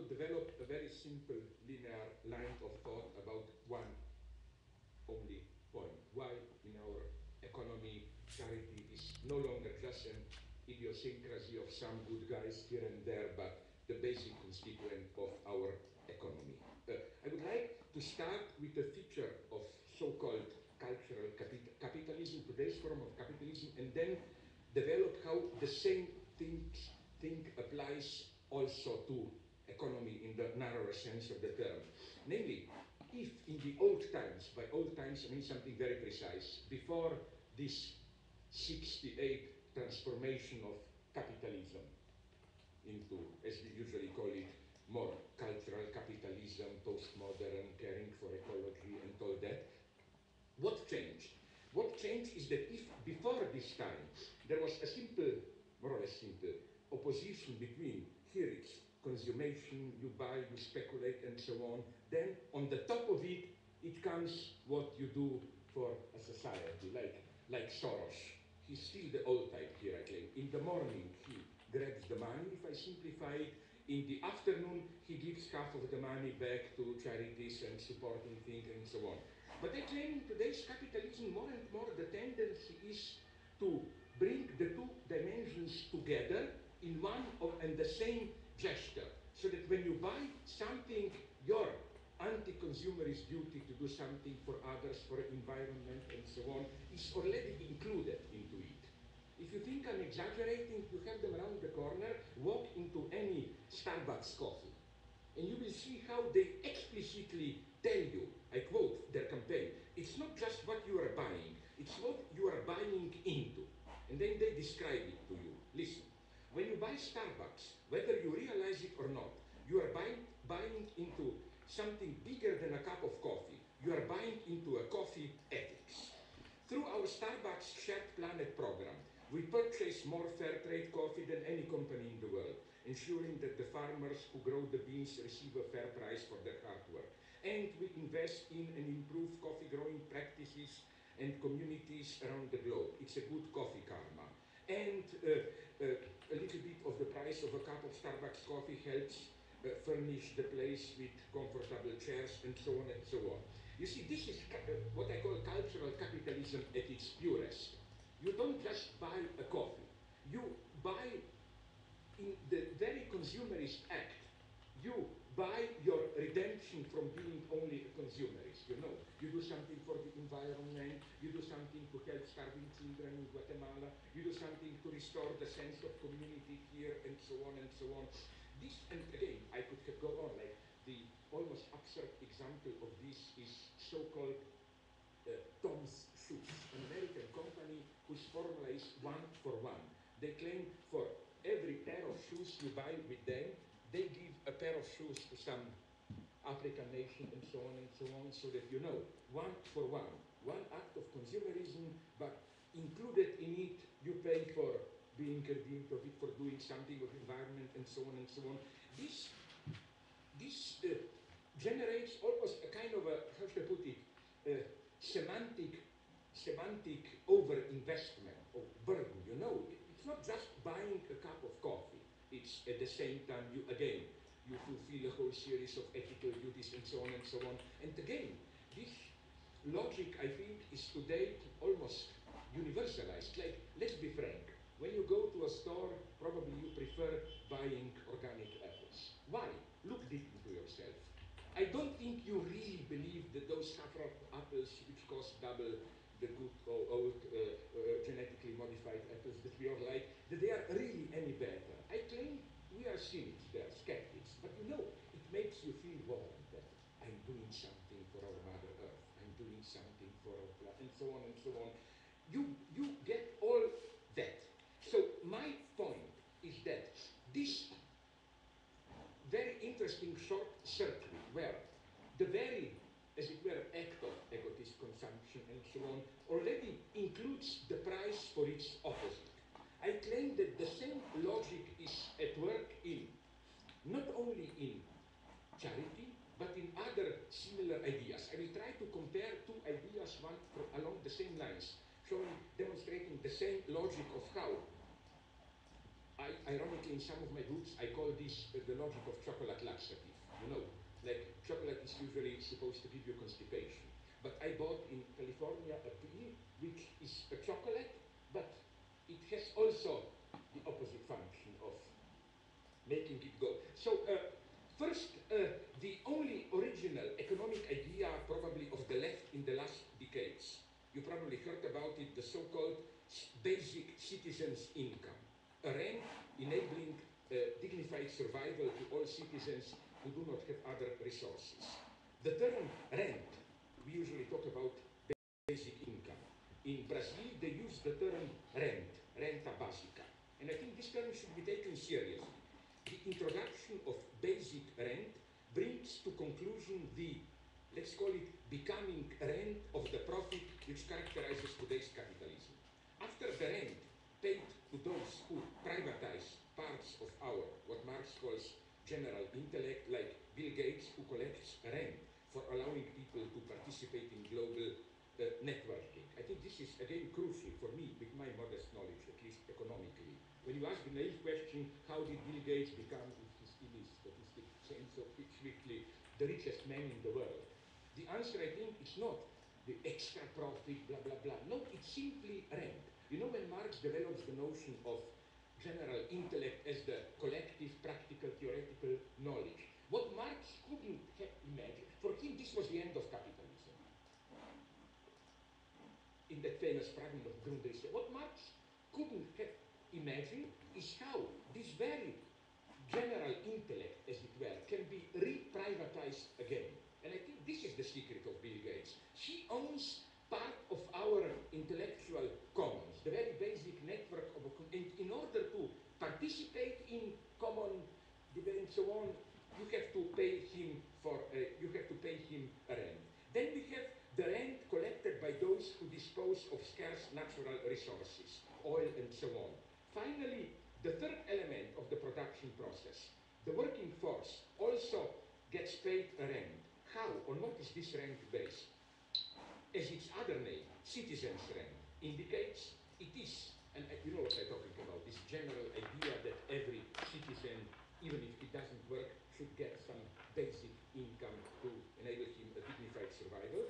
to develop a very simple linear line of thought about one only point. Why in our economy charity is no longer just an idiosyncrasy of some good guys here and there, but the basic constituent of our economy. I would like to start with a feature of so-called cultural capitalism, today's form of capitalism, and then develop how the same thing applies also to economy in the narrower sense of the term. Namely, if in the old times, by old times I mean something very precise, before this 68 transformation of capitalism into, as we usually call it, more cultural capitalism, postmodern, caring for ecology and all that, what changed? What changed is that if before this time there was a simple, more or less simple, opposition between here it's consummation, you buy, you speculate and so on, then on the top of it, it comes what you do for a society, like Soros. He's still the old type here, I claim. In the morning, he grabs the money, if I simplify it. In the afternoon, he gives half of the money back to charities and supporting things and so on. But I claim in today's capitalism, more and more the tendency is to bring the two dimensions together in one and the same gesture, so that when you buy something, your anti-consumerist duty to do something for others, for environment and so on, is already included into it. If you think I'm exaggerating, you have them around the corner, walk into any Starbucks coffee, and you will see how they explicitly tell you, I quote their campaign, it's not just what you are buying, it's what you are buying into. And then they describe it to you. Listen, when you buy Starbucks, whether you realize it or not, you are buying into something bigger than a cup of coffee. You are buying into a coffee ethics. Through our Starbucks Shared Planet program, we purchase more fair trade coffee than any company in the world, ensuring that the farmers who grow the beans receive a fair price for their hard work. And we invest in and improve coffee growing practices and communities around the globe. It's a good coffee karma. And a little bit of the price of a cup of Starbucks coffee helps furnish the place with comfortable chairs and so on and so on. You see, this is what I call cultural capitalism at its purest. You don't just buy a coffee. You buy in the very consumerist act. You buy your redemption from being only a consumerist. You know, you do something for the environment, you do something to help starving children in Guatemala, you do something to restore the sense of community here, and so on and so on. This, and again, I could go on, like the almost absurd example of this is so-called Tom's Shoes, an American company whose formula is 1 for 1. They claim for every pair of shoes you buy with them, they give a pair of shoes to some African nation and so on, so that you know, 1 for 1. One act of consumerism, but included in it, you pay for being redeemed of it, for doing something with environment and so on and so on. This generates almost a kind of a, how should I put it, semantic over-investment or burden, you know. It's not just buying a cup of coffee. It's at the same time, you fulfill a whole series of ethical duties and so on and so on. And again, this logic, I think, is today almost universalized. Like, let's be frank. When you go to a store, probably you prefer buying organic apples. Why? Look deep into yourself. I don't think you really believe that those saffron apples, which cost double the good old genetically modified apples that we all like, that they are really any better. I claim we are cynics, they are skeptics, but you know, it makes you feel warm that I'm doing something for our Mother Earth, I'm doing something for our planet, and so on and so on. You get all that. So my point is that this very interesting short circuit where the very, as it were, act of egotist consumption and so on already includes the price for its opposite. I claim that the same logic is at work in, not only in charity, but in other similar ideas. I will try to compare two ideas, one along the same lines, demonstrating the same logic of how ironically, in some of my books, I call this the logic of chocolate laxative. You know, like chocolate is usually supposed to give you constipation. But I bought in California a pill which is a chocolate, but it has also the opposite function of making it go. So first, the only original economic idea probably of the left in the last decades, you probably heard about it, the so-called basic citizens' income, a rent enabling dignified survival to all citizens who do not have other resources. The term rent, we usually talk about basic income. In Brazil, they use the term renta básica. And I think this term should be taken seriously. The introduction of basic rent brings to conclusion the, let's call it, becoming rent of the profit which characterizes today's capitalism. After the rent paid to those who privatize parts of our, what Marx calls general intellect, like Bill Gates, who collects rent for allowing people to participate in global networking. I think this is again crucial for me, with my modest knowledge, at least economically. When you ask the naive question, how did Bill Gates become, if his English statistic change so quickly, the richest man in the world? The answer, I think, is not the extra profit, blah, blah, blah. No, it's simply rent. You know, when Marx develops the notion of general intellect as the collective, practical, theoretical knowledge, what Marx couldn't have imagined, for him this was the end of capitalism. In that famous fragment of Grundrisse, what Marx couldn't have imagined is how this very general intellect, as it were, can be re-privatized again. And I think this is the secret of Bill Gates. He owns part of our intellectual commons, the very basic network of, and in order to participate in common debate and so on, you have to pay him for, rent. Then we have the rent collected by those who dispose of scarce natural resources, oil and so on. Finally, the third element of the production process, the working force, also gets paid a rent. How? On what is this rent based? As its other name, citizens' rent, indicates it is, and you know what I'm talking about, this general idea that every citizen, even if he doesn't work, should get some basic income to enable him a dignified survival,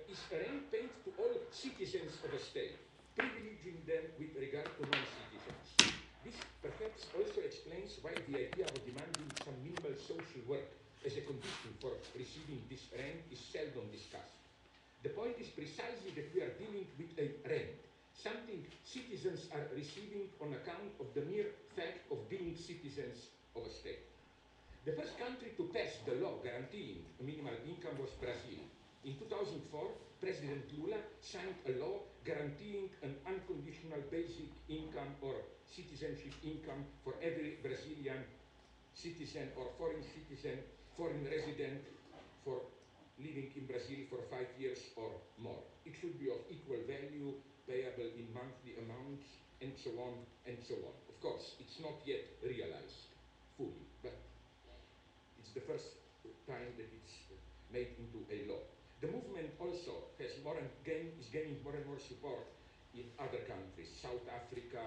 is a rent paid to all citizens of a state, privileging them with regard to non-citizens. This perhaps also explains why the idea of demanding some minimal social work as a condition for receiving this rent is seldom discussed. The point is precisely that we are dealing with a rent, something citizens are receiving on account of the mere fact of being citizens of a state. The first country to pass the law guaranteeing a minimal income was Brazil. In 2004, President Lula signed a law guaranteeing an unconditional basic income or citizenship income for every Brazilian citizen or foreign resident for living in Brazil for 5 years or more. It should be of equal value, payable in monthly amounts, and so on and so on. Of course, it's not yet realized fully, but it's the first time that it's made into a law. The movement also has is gaining more and more support in other countries, South Africa,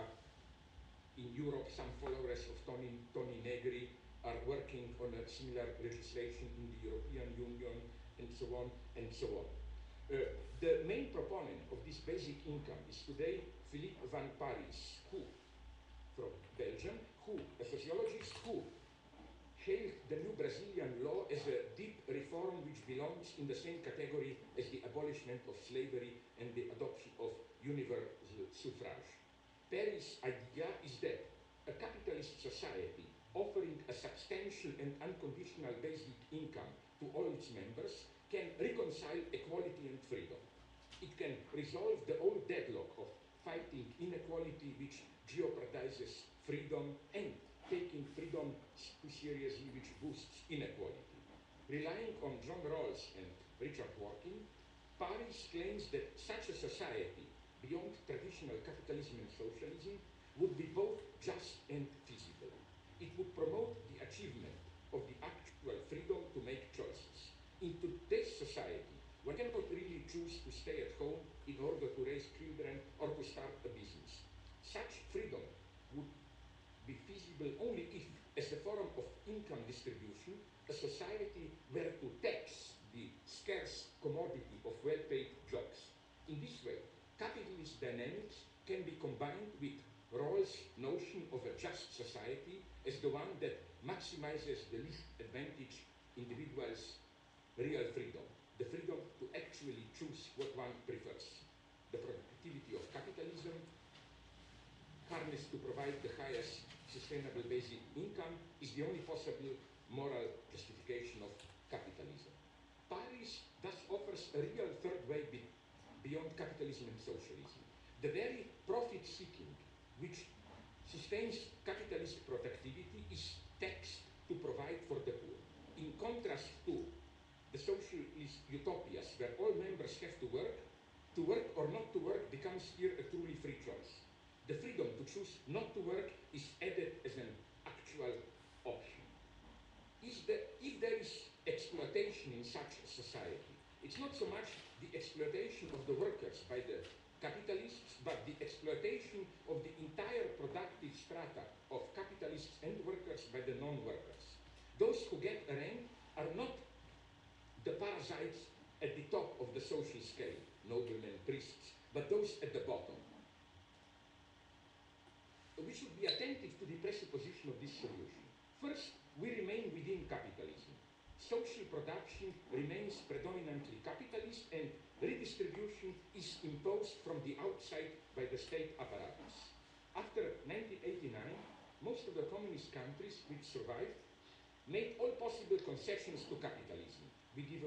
in Europe. Some followers of Tony Negri are working on a similar legislation in the European Union, and so on and so on. The main proponent of this basic income is today Philippe van Parijs, who, from Belgium, a sociologist who hailed the new Brazilian law as a deep reform which belongs in the same category as the abolishment of slavery and the adoption of universal suffrage. Parijs' idea is that a capitalist society offering a substantial and unconditional basic income to all its members can reconcile equality and freedom. It can resolve the old deadlock of fighting inequality which jeopardizes freedom and taking freedom too seriously which boosts inequality. Relying on John Rawls and Richard Dworkin, Parijs claims that such a society, beyond traditional capitalism and socialism, would be both just and feasible. It would promote the achievement of the actual freedom to make choices. In today's society, one cannot really choose to stay at home in order to raise children or to start a business. Such freedom would be feasible only if, as the form of income distribution, a society were to tax the scarce commodity of well-paid jobs. In this way, capitalist dynamics can be combined with Rawls' notion of a just society as the one that maximizes the least advantaged individual's real freedom, the freedom to actually choose what one prefers. The productivity of capitalism, harnessed to provide the highest sustainable basic income, is the only possible moral justification of capitalism. Paris thus offers a real third way beyond capitalism and socialism. The very profit-seeking which sustains capitalist productivity is taxed to provide for the poor. In contrast to the socialist utopias where all members have to work or not to work becomes here a truly free choice. The freedom to choose not to work is added as an actual option. If there is exploitation in such a society, it's not so much the exploitation of the workers by the capitalists, but the exploitation of the entire productive strata of capitalists and workers by the non-workers. Those who get a rank are not the parasites at the top of the social scale, noblemen, priests, but those at the bottom. We should be attentive to the presupposition of this solution. First, we remain within capitalism. Social production remains predominantly capitalist and redistribution is imposed from the outside by the state apparatus. After 1989, most of the communist countries which survived made all possible concessions to capitalism. We give